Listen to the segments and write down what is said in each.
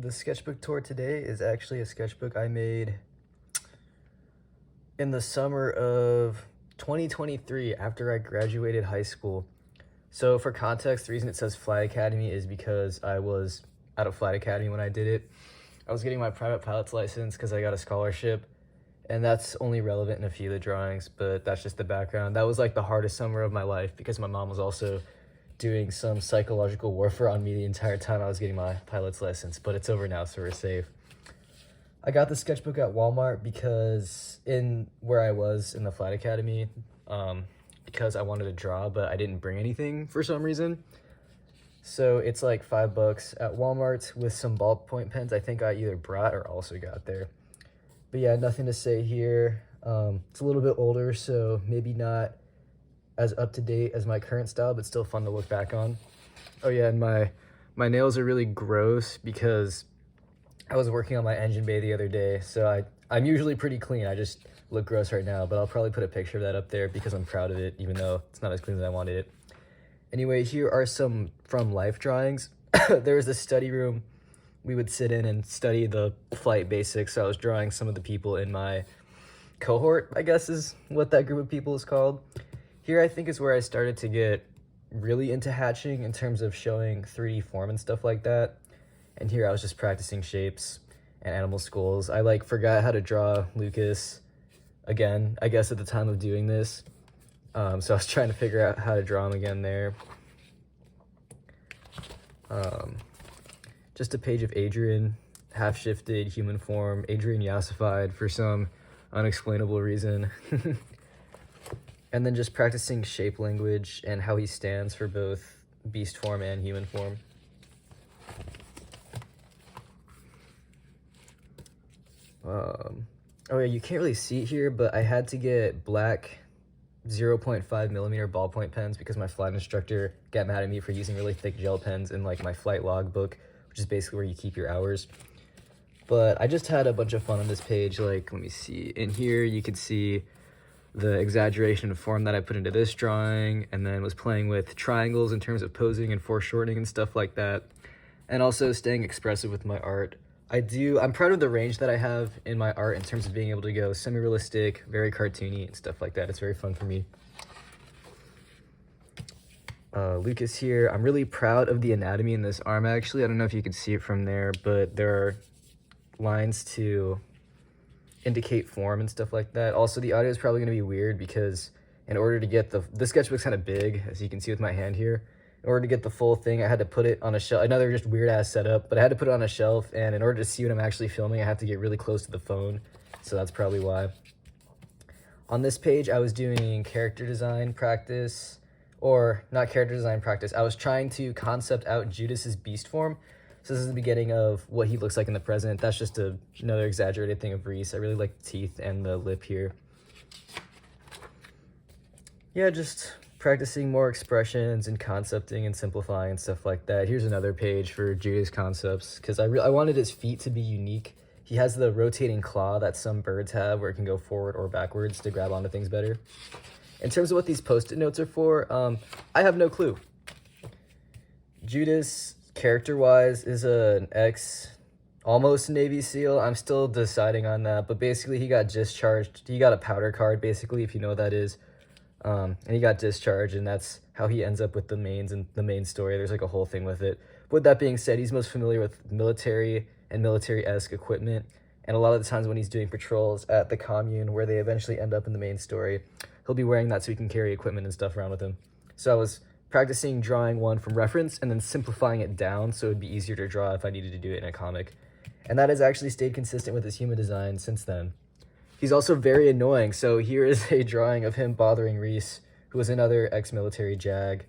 The sketchbook tour today is actually a sketchbook I made in the summer of 2023 after I graduated high school. So for context, the reason it says Flight Academy is because I was at a flight academy when I did it. I was getting my private pilot's license because I got a scholarship, and that's only relevant in a few of the drawings, but that's just the background. That was like the hardest summer of my life because my mom was also doing some psychological warfare on me the entire time I was getting my pilot's license, but it's over now, so we're safe. I got the sketchbook at Walmart because in where I was in the flight academy, because I wanted to draw, but I didn't bring anything for some reason. So it's like $5 at Walmart with some ballpoint pens I think I either brought or also got there. But yeah, nothing to say here. It's a little bit older, so maybe not as up to date as my current style, but still fun to look back on. Oh yeah, and my nails are really gross because I was working on my engine bay the other day, so I'm usually pretty clean. I just look gross right now, but I'll probably put a picture of that up there because I'm proud of it, even though it's not as clean as I wanted it. Anyway, here are some from life drawings. There was a study room we would sit in and study the flight basics, so I was drawing some of the people in my cohort, I guess is what that group of people is called. Here I think is where I started to get really into hatching in terms of showing 3D form and stuff like that. And here I was just practicing shapes and animal skulls. I forgot how to draw Lucas again, I guess at the time of doing this. So I was trying to figure out how to draw him again there. Just a page of Adrian, half-shifted human form, Adrian yassified for some unexplainable reason. And then just practicing shape language and how he stands for both beast form and human form. Oh yeah, you can't really see it here, but I had to get black 0.5 millimeter ballpoint pens because my flight instructor got mad at me for using really thick gel pens in like my flight logbook, which is basically where you keep your hours. But I just had a bunch of fun on this page. Let me see. In here, you can see the exaggeration of form that I put into this drawing, and then was playing with triangles in terms of posing and foreshortening and stuff like that, and also staying expressive with my art. I'm proud of the range that I have in my art in terms of being able to go semi-realistic, very cartoony and stuff like that. It's very fun for me. Lucas here. I'm really proud of the anatomy in this arm, actually. I don't know if you can see it from there, but there are lines to indicate form and stuff like that. Also, the audio is probably going to be weird because in order to get the sketchbook's kind of big, as you can see with my hand here. In order to get the full thing, I had to put it on a shelf. Another just weird ass setup, but I had to put it on a shelf, and in order to see what I'm actually filming, I have to get really close to the phone, so that's probably why. On this page, I was doing character design practice, or not character design practice. I was trying to concept out Judas's beast form. So this is the beginning of what he looks like in the present. That's just another exaggerated thing of Reese. I really like the teeth and the lip here. Yeah, just practicing more expressions and concepting and simplifying and stuff like that. Here's another page for Judas concepts because I wanted his feet to be unique. He has the rotating claw that some birds have where it can go forward or backwards to grab onto things better. In terms of what these post-it notes are for, I have no clue. Judas, character-wise, is an almost Navy SEAL. I'm still deciding on that, but basically he got discharged. He got a powder card, basically, if you know what that is. And he got discharged, and that's how he ends up with the mains and the main story. There's like a whole thing with it. With that being said, he's most familiar with military and military-esque equipment, and a lot of the times when he's doing patrols at the commune where they eventually end up in the main story, he'll be wearing that so he can carry equipment and stuff around with him. So I was practicing drawing one from reference and then simplifying it down so it'd be easier to draw if I needed to do it in a comic. And that has actually stayed consistent with his human design since then. He's also very annoying, so here is a drawing of him bothering Reese, who is another ex-military JAG,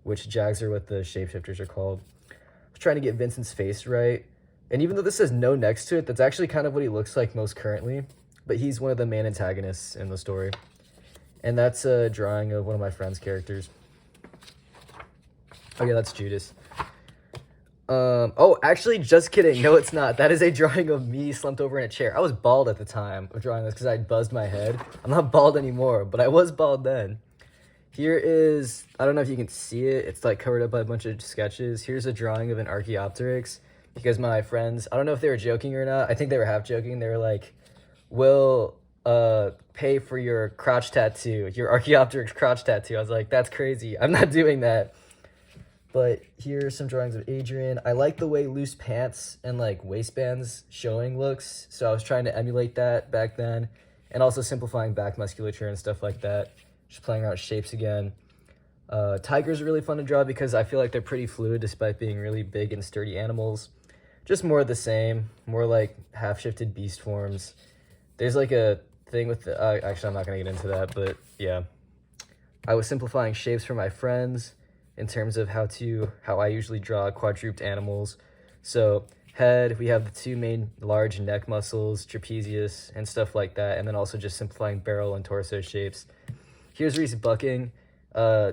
which JAGs are what the shapeshifters are called. I was trying to get Vincent's face right, and even though this says no next to it, that's actually kind of what he looks like most currently, but he's one of the main antagonists in the story. And that's a drawing of one of my friend's characters. Oh yeah, that's Judas. Oh, actually, just kidding. No, it's not. That is a drawing of me slumped over in a chair. I was bald at the time of drawing this because I buzzed my head. I'm not bald anymore, but I was bald then. Here is, I don't know if you can see it. It's like covered up by a bunch of sketches. Here's a drawing of an Archaeopteryx. because my friends, I don't know if they were joking or not. I think they were half joking. They were like, "We'll pay for your crotch tattoo, your Archaeopteryx crotch tattoo." I was like, "That's crazy. I'm not doing that." But here are some drawings of Adrian. I like the way loose pants and like waistbands showing looks, so I was trying to emulate that back then, and also simplifying back musculature and stuff like that. Just playing around with shapes again. Tigers are really fun to draw because I feel like they're pretty fluid despite being really big and sturdy animals. Just more of the same, more like half-shifted beast forms. There's like a thing with the, actually I'm not gonna get into that, but yeah. I was simplifying shapes for my friends in terms of how I usually draw quadruped animals. So head, we have the two main large neck muscles, trapezius, and stuff like that, and then also just simplifying barrel and torso shapes. Here's Reese bucking.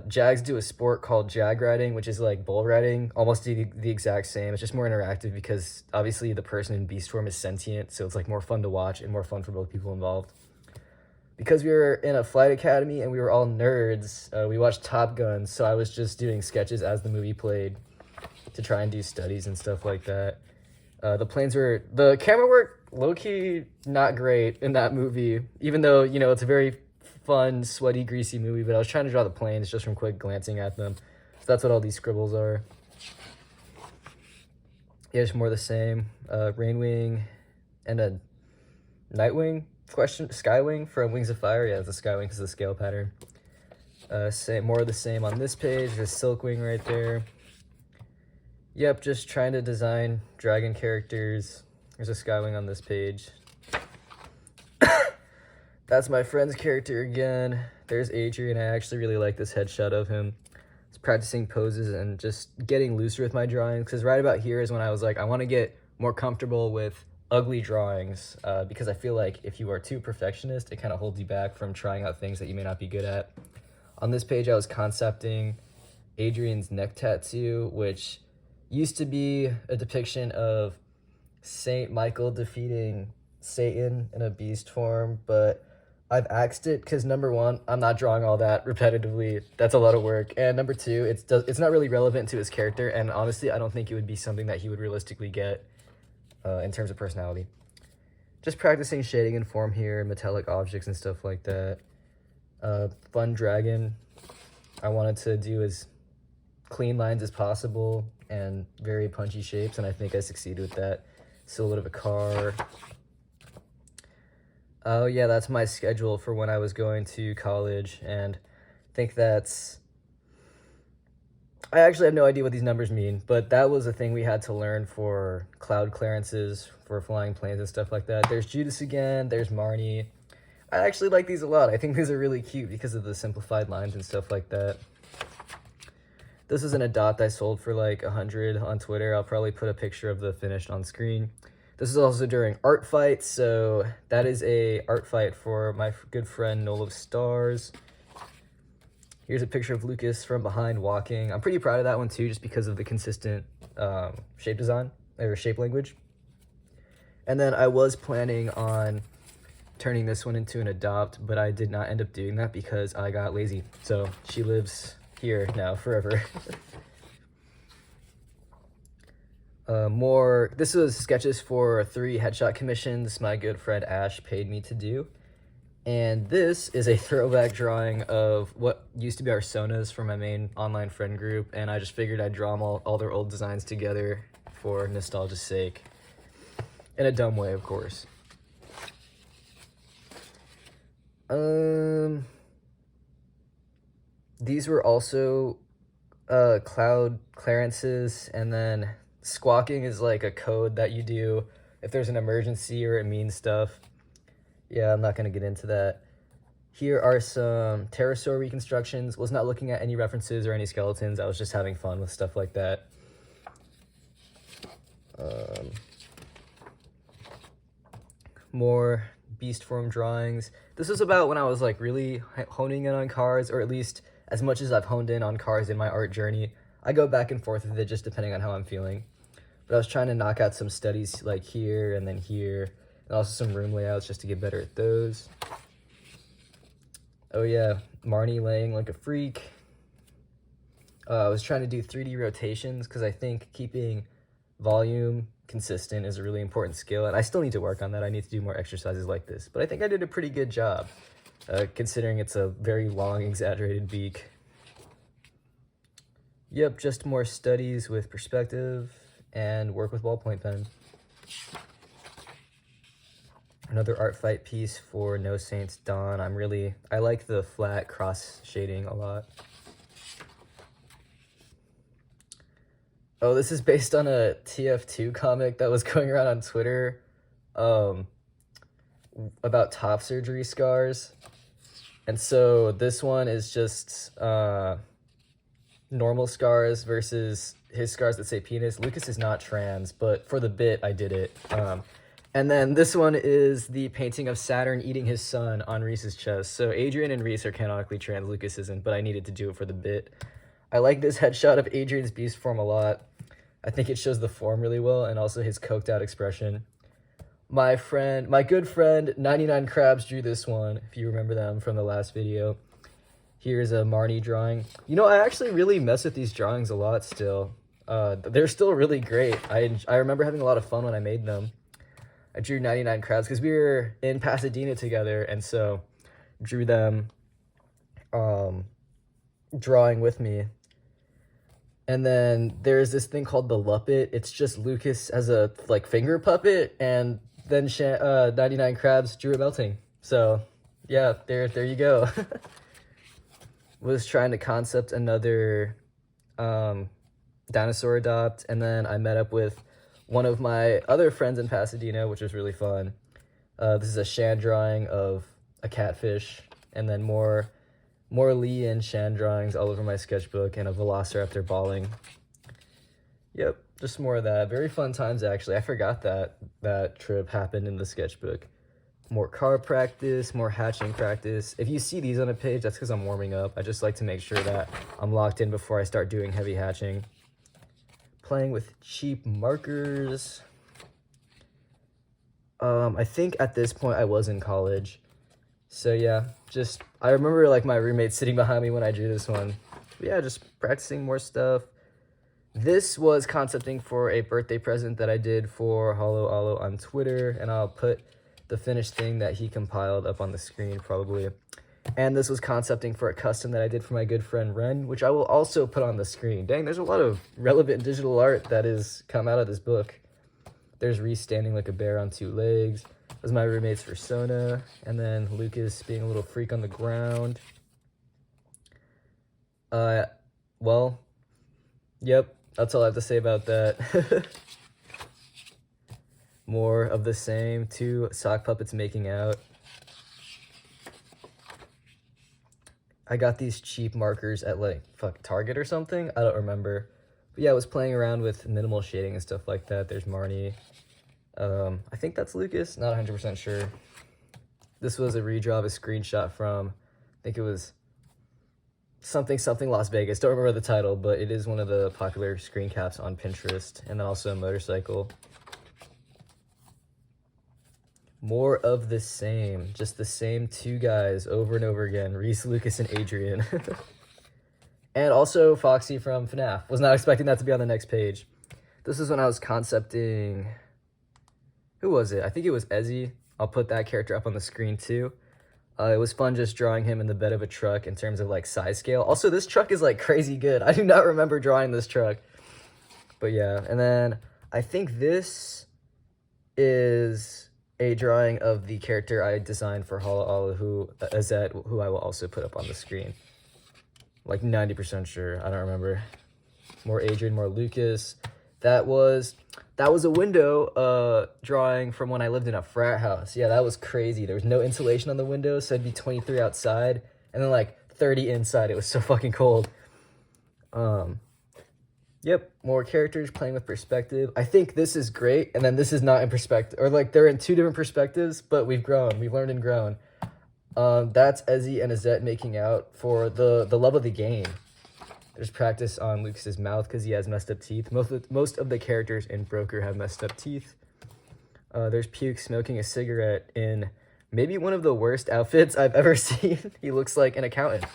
Jags do a sport called jag riding, which is like bull riding, almost the exact same. It's just more interactive because obviously the person in beast form is sentient, so it's like more fun to watch and more fun for both people involved. Because we were in a flight academy and we were all nerds, we watched Top Gun, so I was just doing sketches as the movie played to try and do studies and stuff like that. The camera work low-key not great in that movie, even though, you know, it's a very fun, sweaty, greasy movie, but I was trying to draw the planes just from quick glancing at them. So that's what all these scribbles are. Yeah, it's more the same. Rainwing and a Nightwing Skywing from Wings of Fire. Yeah, it's a Skywing because of the scale pattern. More of the same on this page. There's Silkwing right there. Yep, just trying to design dragon characters. There's a Skywing on this page. That's my friend's character again. There's Adrian. I actually really like this headshot of him. I was practicing poses and just getting looser with my drawings, because right about here is when I was like, I want to get more comfortable with ugly drawings, because I feel like if you are too perfectionist, it kind of holds you back from trying out things that you may not be good at. On this page, I was concepting Adrian's neck tattoo, which used to be a depiction of Saint Michael defeating Satan in a beast form, but I've axed it because number one, I'm not drawing all that repetitively. That's a lot of work. And number two, it's not really relevant to his character, and honestly, I don't think it would be something that he would realistically get in terms of personality. Just practicing shading and form here, metallic objects and stuff like that. Fun dragon. I wanted to do as clean lines as possible and very punchy shapes, and I think I succeeded with that. Silhouette of a car. Oh yeah, that's my schedule for when I was going to college, and I think I actually have no idea what these numbers mean, but that was a thing we had to learn for cloud clearances, for flying planes and stuff like that. There's Judas again, there's Marnie. I actually like these a lot. I think these are really cute because of the simplified lines and stuff like that. This is an adopt I sold for like 100 on Twitter. I'll probably put a picture of the finished on screen. This is also during art fight, so that is a art fight for my good friend Noel of Stars. Here's a picture of Lucas from behind walking. I'm pretty proud of that one too, just because of the consistent shape design, or shape language. And then I was planning on turning this one into an adopt, but I did not end up doing that because I got lazy. So she lives here now forever. This was sketches for 3 headshot commissions my good friend Ash paid me to do. And this is a throwback drawing of what used to be our Sonas from my main online friend group, and I just figured I'd draw them all their old designs together for nostalgia's sake. In a dumb way, of course. These were also cloud clearances, and then squawking is like a code that you do if there's an emergency or it means stuff. Yeah, I'm not going to get into that. Here are some pterosaur reconstructions. Was not looking at any references or any skeletons. I was just having fun with stuff like that. More beast form drawings. This was about when I was like really honing in on cars, or at least as much as I've honed in on cars in my art journey. I go back and forth with it just depending on how I'm feeling. But I was trying to knock out some studies like here and then here, and also some room layouts just to get better at those. Oh yeah, Marnie laying like a freak. I was trying to do 3D rotations because I think keeping volume, consistent is a really important skill, and I still need to work on that. I need to do more exercises like this, but I think I did a pretty good job, considering it's a very long, exaggerated beak. Yep, just more studies with perspective and work with ballpoint pen. Another art fight piece for No Saints Dawn. I like the flat cross shading a lot. Oh, this is based on a TF2 comic that was going around on Twitter about top surgery scars. And so this one is just normal scars versus his scars that say penis. Lucas is not trans, but for the bit, I did it. And then this one is the painting of Saturn eating his son on Reese's chest. So Adrian and Reese are canonically trans, Lucas isn't, but I needed to do it for the bit. I like this headshot of Adrian's beast form a lot. I think it shows the form really well and also his coked out expression. My good friend, 99 Crabs drew this one, if you remember them from the last video. Here's a Marnie drawing. You know, I actually really mess with these drawings a lot still. They're still really great. I remember having a lot of fun when I made them. I drew 99 Crabs because we were in Pasadena together, and so drew them drawing with me. And then there's this thing called the Luppet. It's just Lucas as a finger puppet, and then 99 Crabs drew it melting. So yeah, there you go. Was trying to concept another dinosaur adopt, and then I met up with one of my other friends in Pasadena, which was really fun. This is a Shan drawing of a catfish, and then more Lee and Shan drawings all over my sketchbook, and a velociraptor bawling. Yep, just more of that. Very fun times, actually. I forgot that trip happened in the sketchbook. More car practice, more hatching practice. If you see these on a page, that's because I'm warming up. I just like to make sure that I'm locked in before I start doing heavy hatching. Playing with cheap markers. I think at this point I was in college. So yeah, I remember my roommate sitting behind me when I drew this one. But yeah, just practicing more stuff. This was concepting for a birthday present that I did for Hollow Aloe on Twitter, and I'll put the finished thing that he compiled up on the screen probably. And this was concepting for a custom that I did for my good friend Ren, which I will also put on the screen. Dang, there's a lot of relevant digital art that has come out of this book. There's Reese standing like a bear on two legs. That was my roommate's persona. And then Lucas being a little freak on the ground. Well, yep, that's all I have to say about that. More of the same. 2 sock puppets making out. I got these cheap markers at Target or something. I don't remember. But yeah, I was playing around with minimal shading and stuff like that. There's Marnie. I think that's Lucas. Not 100% sure. This was a redraw of a screenshot from, I think it was something Las Vegas. Don't remember the title, but it is one of the popular screen caps on Pinterest. And then also a motorcycle. More of the same, just the same 2 guys over and over again, Reese, Lucas, and Adrian. And also Foxy from FNAF. Was not expecting that to be on the next page. This is when I was concepting, who was it? I think it was Ezzy. I'll put that character up on the screen too. It was fun just drawing him in the bed of a truck in terms of size scale. Also, this truck is crazy good. I do not remember drawing this truck. But yeah, and then I think this is a drawing of the character I designed for Hollow Aloe, Azette, who I will also put up on the screen. 90% sure, I don't remember. More Adrian, more Lucas. That was a window drawing from when I lived in a frat house. Yeah, that was crazy. There was no insulation on the window, so it'd be 23 outside, and then 30 inside. It was so fucking cold. Yep, more characters playing with perspective. I think this is great, and then this is not in perspective. Or they're in 2 different perspectives, but we've grown. We've learned and grown. That's Ezzy and Azette making out for the love of the game. There's practice on Lucas's mouth because he has messed up teeth. Most of the characters in Broker have messed up teeth. There's Puke smoking a cigarette in maybe one of the worst outfits I've ever seen. He looks like an accountant.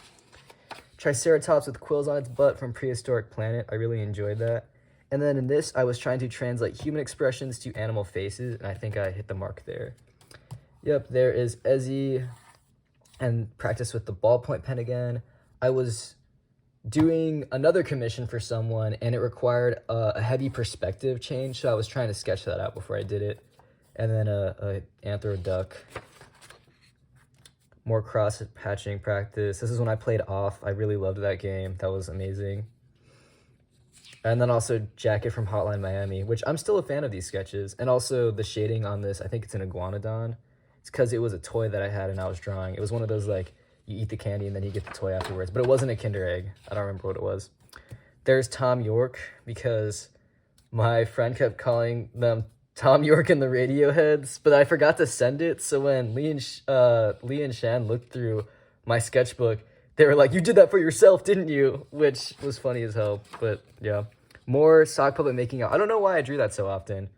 Triceratops with quills on its butt from Prehistoric Planet. I really enjoyed that. And then in this, I was trying to translate human expressions to animal faces, and I think I hit the mark there. Yep, there is Ezzy, and practice with the ballpoint pen again. I was doing another commission for someone, and it required a heavy perspective change, so I was trying to sketch that out before I did it. And then a anthro duck. More cross hatching practice. This is when I played off. I really loved that game. That was amazing. And then also Jacket from Hotline Miami, which I'm still a fan of these sketches. And also the shading on this, I think it's an iguanodon. It's because it was a toy that I had and I was drawing. It was one of those, like, you eat the candy and then you get the toy afterwards. But it wasn't a Kinder Egg. I don't remember what it was. There's Tom York, because my friend kept calling them Tom York and the Radioheads, but I forgot to send it. So when Lee and Shan looked through my sketchbook, they were like, "You did that for yourself, didn't you?" Which was funny as hell. But yeah, more sock puppet making out. I don't know why I drew that so often.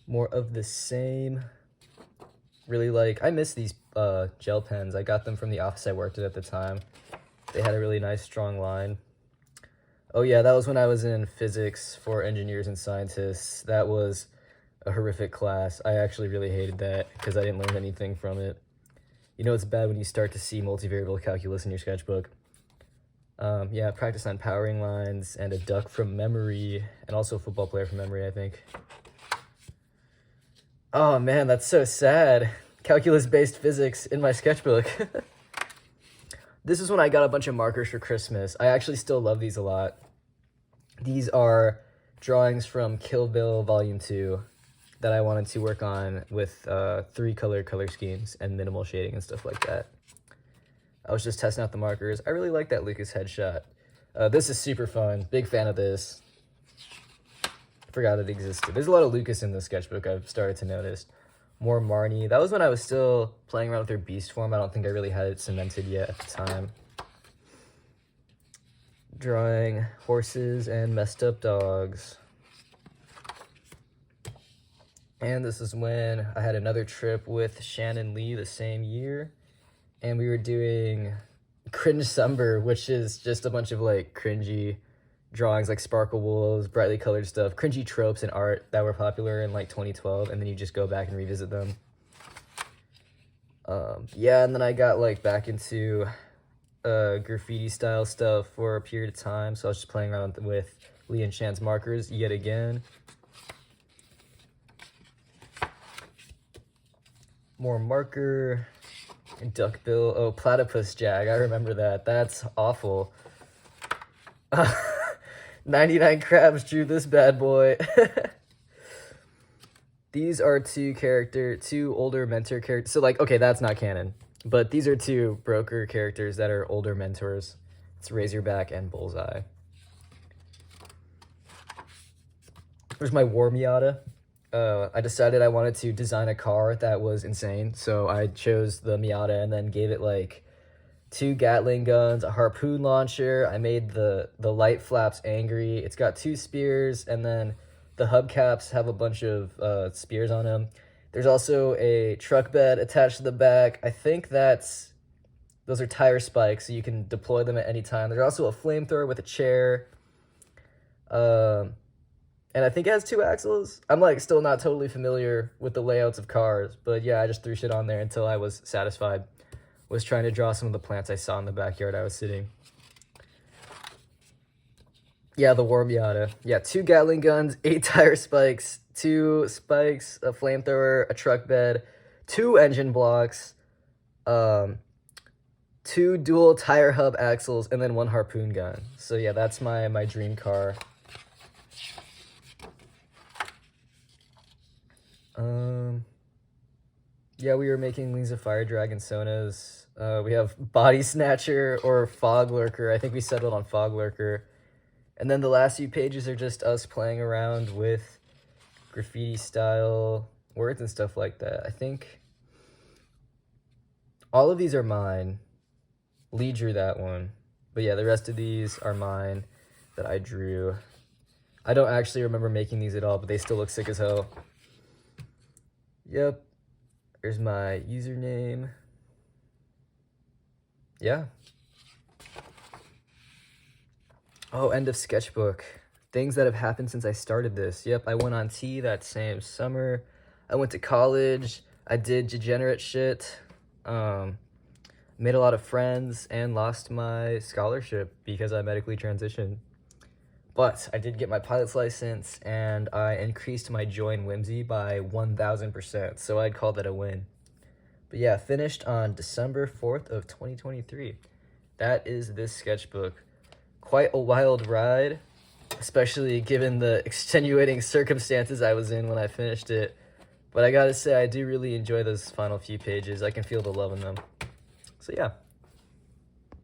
More of the same. Really I miss these gel pens. I got them from the office I worked at the time. They had a really nice strong line. Oh yeah, that was when I was in physics for engineers and scientists. That was a horrific class. I actually really hated that because I didn't learn anything from it. You know, it's bad when you start to see multivariable calculus in your sketchbook. Yeah, practice on powering lines and a duck from memory, and also a football player from memory, I think. Oh man, that's so sad. Calculus-based physics in my sketchbook. This is when I got a bunch of markers for Christmas. I actually still love these a lot. These are drawings from Kill Bill Volume 2 that I wanted to work on with 3-color color schemes and minimal shading and stuff like that. I was just testing out the markers. I really like that Lucas headshot. This is super fun. Big fan of this. Forgot it existed. There's a lot of Lucas in the sketchbook, I've started to notice. More Marnie. That was when I was still playing around with their beast form. I don't think I really had it cemented yet at the time. Drawing horses and messed up dogs. And this is when I had another trip with Shannon Lee the same year. And we were doing Cringe Summer, which is just a bunch of cringy drawings, like sparkle wolves, brightly colored stuff, cringy tropes in art that were popular in 2012, and then you just go back and revisit them. Yeah, and then I got back into graffiti style stuff for a period of time, so I was just playing around with Lee and Shan's markers yet again. More marker and duckbill. Oh, platypus jag, I remember that. That's awful. 99 Crabs drew this bad boy. These are two older mentor characters. So okay, that's not canon. But these are 2 broker characters that are older mentors. It's Razorback and Bullseye. There's my War Miata. I decided I wanted to design a car that was insane. So I chose the Miata and then gave it 2 Gatling guns, a harpoon launcher. I made the light flaps angry. It's got 2 spears, and then the hubcaps have a bunch of spears on them. There's also a truck bed attached to the back. I think those are tire spikes, so you can deploy them at any time. There's also a flamethrower with a chair. And I think it has 2 axles. I'm still not totally familiar with the layouts of cars, but yeah, I just threw shit on there until I was satisfied. Was trying to draw some of the plants I saw in the backyard I was sitting. Yeah, the War Miata. Yeah, 2 Gatling guns, 8 tire spikes, 2 spikes, a flamethrower, a truck bed, 2 engine blocks, 2 dual tire hub axles, and then 1 harpoon gun. So yeah, that's my dream car. Yeah, we were making Wings of Fire Dragon Sonas. We have Body Snatcher or Fog Lurker. I think we settled on Fog Lurker. And then the last few pages are just us playing around with graffiti style words and stuff like that. I think all of these are mine. Lee drew that one. But yeah, the rest of these are mine that I drew. I don't actually remember making these at all, but they still look sick as hell. Yep. There's my username. Yeah. Oh, end of sketchbook. Things that have happened since I started this. Yep, I went on T that same summer. I went to college. I did degenerate shit. Um, Made a lot of friends and lost my scholarship because I medically transitioned. But I did get my pilot's license and I increased my join whimsy by 1000%. So I'd call that a win. But yeah, finished on December 4th of 2023. That is this sketchbook. Quite a wild ride, especially given the extenuating circumstances I was in when I finished it. But I gotta say, I do really enjoy those final few pages. I can feel the love in them. So yeah.